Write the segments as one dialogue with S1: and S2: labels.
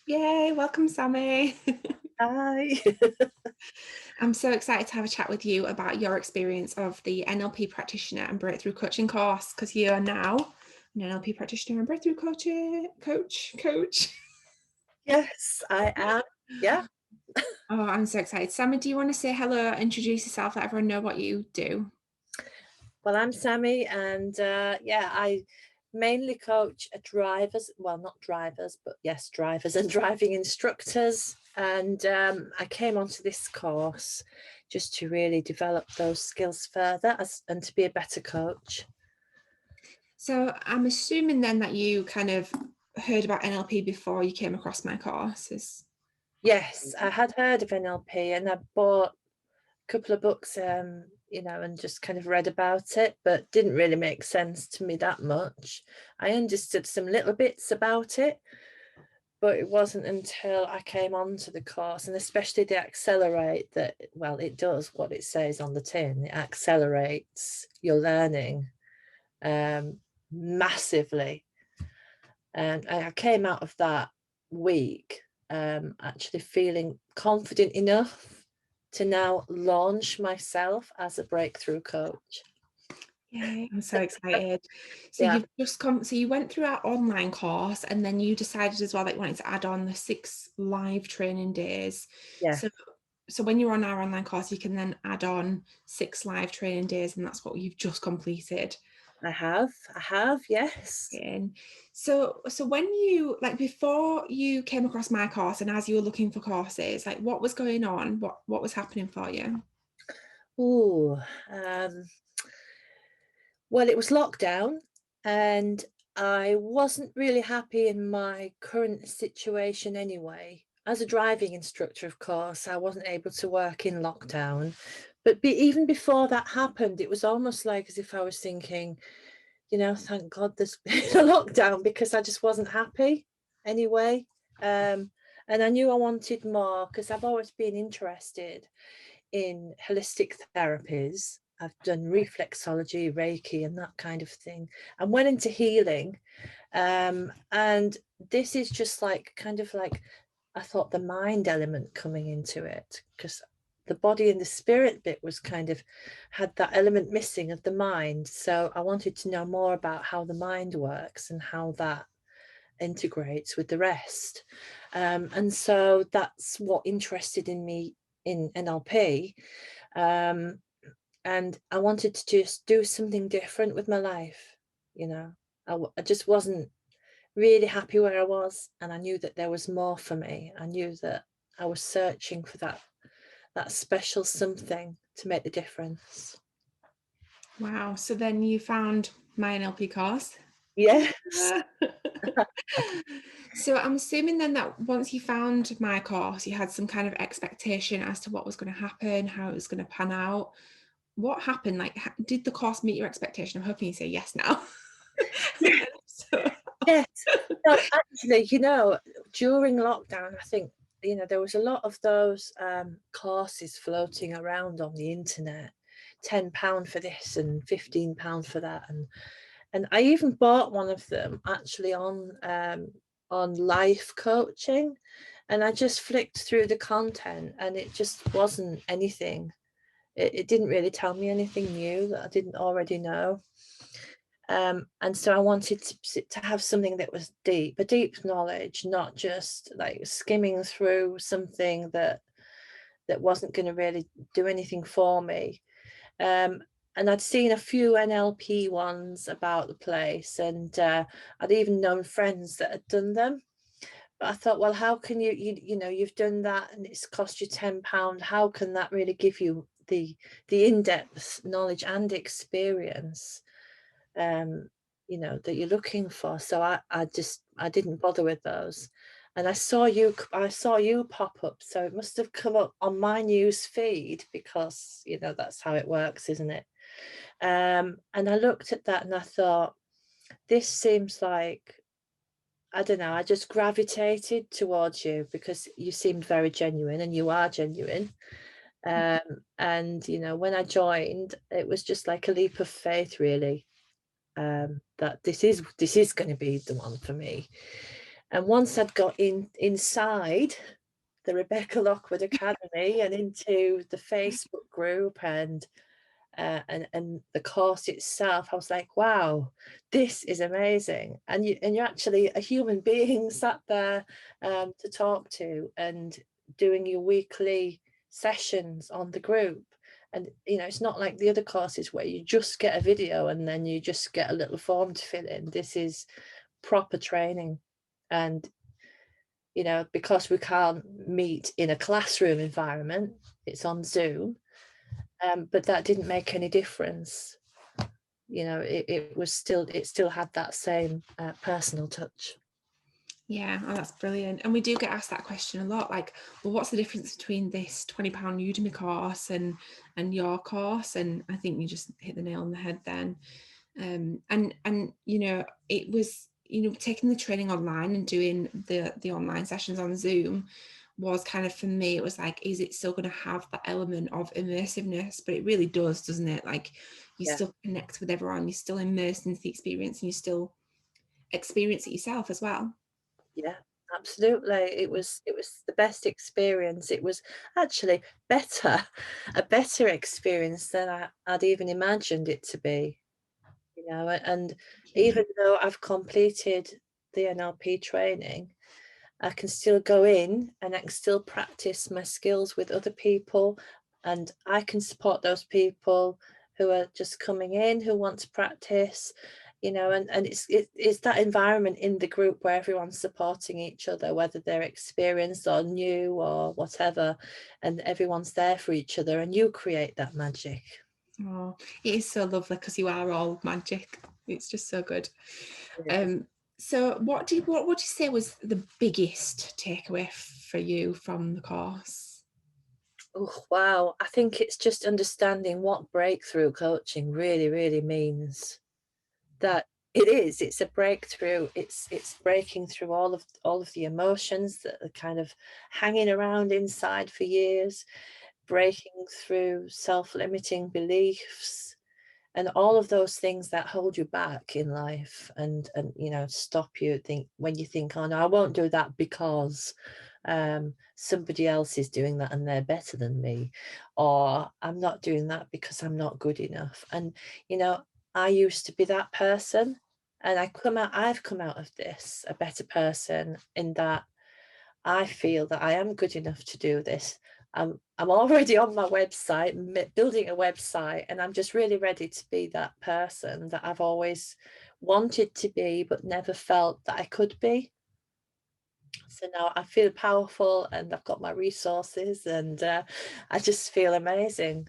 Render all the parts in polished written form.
S1: Yay, welcome, Sammie.
S2: Hi.
S1: I'm so excited to have a chat with you about your experience of the NLP practitioner and breakthrough coaching course because you are now an NLP practitioner and breakthrough coach.
S2: Yes, I am. Yeah.
S1: Oh, I'm so excited. Sammie, do you want to say hello, introduce yourself, let everyone know what you do?
S2: Well, I'm Sammy, and yeah, I mainly coach drivers. Well, not drivers, but yes, drivers and driving instructors. And I came onto this course just to really develop those skills further and to be a better coach.
S1: So I'm assuming then that you kind of heard about NLP before you came across my courses.
S2: Yes, I had heard of NLP, and I bought couple of books, and just kind of read about it, but didn't really make sense to me that much. I understood some little bits about it, but it wasn't until I came onto the course, and especially the accelerate, that, well, it does what it says on the tin. It accelerates your learning massively. And I came out of that week actually feeling confident enough to now launch myself as a breakthrough coach.
S1: Yay, I'm so excited. So
S2: Yeah,
S1: you've just come, so you went through our online course and then you decided as well that you wanted to add on the 6 live training days.
S2: yeah,
S1: So when you're on our online course, you can then add on 6 live training days, and that's what you've just completed.
S2: I have, yes.
S1: And so when you like before you came across my course and as you were looking for courses, like what was going on? What was happening for you?
S2: Oh, well, it was lockdown, and I wasn't really happy in my current situation anyway. As a driving instructor, of course, I wasn't able to work in lockdown. But even before that happened, it was almost like as if I was thinking, thank God there's been a lockdown, because I just wasn't happy anyway. And I knew I wanted more because I've always been interested in holistic therapies. I've done reflexology, Reiki, and that kind of thing, and went into healing. And this is just like kind of like I thought the mind element coming into it, because the body and the spirit bit was kind of had that element missing of the mind. So I wanted to know more about how the mind works and how that integrates with the rest. And so that's what interested in me in NLP. Um, and I wanted to just do something different with my life. You know, I just wasn't really happy where I was, and I knew that there was more for me. I knew that I was searching for that special something to make the difference.
S1: Wow. So then you found my NLP course.
S2: Yes.
S1: So I'm assuming then that once you found my course, you had some kind of expectation as to what was going to happen, how it was going to pan out. What happened? Like, did the course meet your expectation? I'm hoping you say yes now. So,
S2: Yes. No, actually, during lockdown, I think, there was a lot of those courses floating around on the internet, £10 for this and £15 for that. And I even bought one of them actually on life coaching. And I just flicked through the content, and it just wasn't anything. It didn't really tell me anything new that I didn't already know. And so I wanted to have something that was deep, a deep knowledge, not just like skimming through something that wasn't going to really do anything for me. Um, and I'd seen a few NLP ones about the place, and I'd even known friends that had done them. But I thought, well, how can you've done that and it's cost you £10? How can that really give you the in-depth knowledge and experience that you're looking for? So I didn't bother with those. And I saw you pop up, so it must have come up on my news feed, because that's how it works, isn't it? And I looked at that and I thought, this seems like, I don't know, I just gravitated towards you because you seemed very genuine, and you are genuine. Um, and when I joined, it was just like a leap of faith, really, that this is going to be the one for me. And once I'd got inside the Rebecca Lockwood Academy and into the Facebook group and the course itself, I was like, wow, this is amazing. And you're actually a human being sat there to talk to and doing your weekly sessions on the group. And it's not like the other courses where you just get a video and then you just get a little form to fill in. This is proper training. And because we can't meet in a classroom environment, it's on Zoom. But that didn't make any difference. It still had that same personal touch.
S1: Yeah, oh, that's brilliant. And we do get asked that question a lot, like, well, what's the difference between this £20 Udemy course and your course? And I think you just hit the nail on the head then. And it was, taking the training online and doing the online sessions on Zoom was kind of, for me, it was like, is it still going to have that element of immersiveness? But it really does, doesn't it? Like, you still connect with everyone, you're still immersed into the experience, and you still experience it yourself as well.
S2: Yeah, absolutely. It was the best experience. It was actually a better experience than I'd even imagined it to be. And even though I've completed the NLP training, I can still go in and I can still practice my skills with other people, and I can support those people who are just coming in, who want to practice, and it's that environment in the group where everyone's supporting each other, whether they're experienced or new or whatever, and everyone's there for each other, and you create that magic.
S1: Oh, it is so lovely because you are all magic. It's just so good. So what would you say was the biggest takeaway for you from the course?
S2: Oh, wow. I think it's just understanding what breakthrough coaching really, really means. That it's a breakthrough. It's breaking through all of the emotions that are kind of hanging around inside for years, breaking through self-limiting beliefs and all of those things that hold you back in life and stop you when you think, oh no, I won't do that because somebody else is doing that and they're better than me, or I'm not doing that because I'm not good enough. And I used to be that person, and I've come out of this a better person, in that I feel that I am good enough to do this. I'm already on my website, building a website, and I'm just really ready to be that person that I've always wanted to be, but never felt that I could be. So now I feel powerful and I've got my resources, and I just feel amazing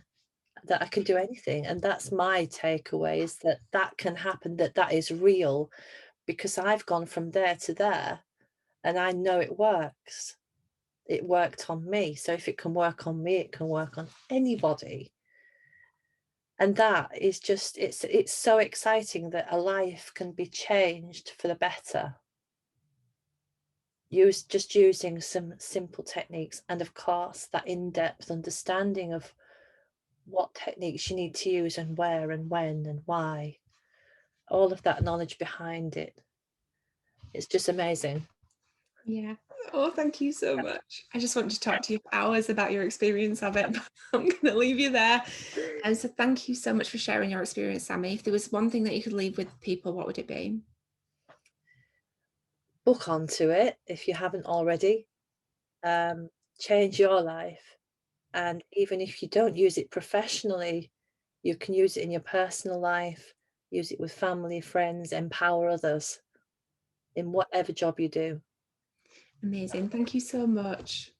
S2: that I can do anything. And that's my takeaway, is that can happen, that is real, because I've gone from there to there and I know it works. It worked on me. So if it can work on me, it can work on anybody. And that is just, it's so exciting that a life can be changed for the better. Just using some simple techniques, and of course that in-depth understanding of what techniques you need to use and where and when and why. All of that knowledge behind it. It's just amazing.
S1: Yeah. Oh, thank you so much. I just want to talk to you for hours about your experience of it, but I'm going to leave you there. And so thank you so much for sharing your experience, Sammie. If there was one thing that you could leave with people, what would it be?
S2: Book onto it if you haven't already. Change your life. And even if you don't use it professionally, you can use it in your personal life, use it with family, friends, empower others in whatever job you do.
S1: Amazing. Thank you so much.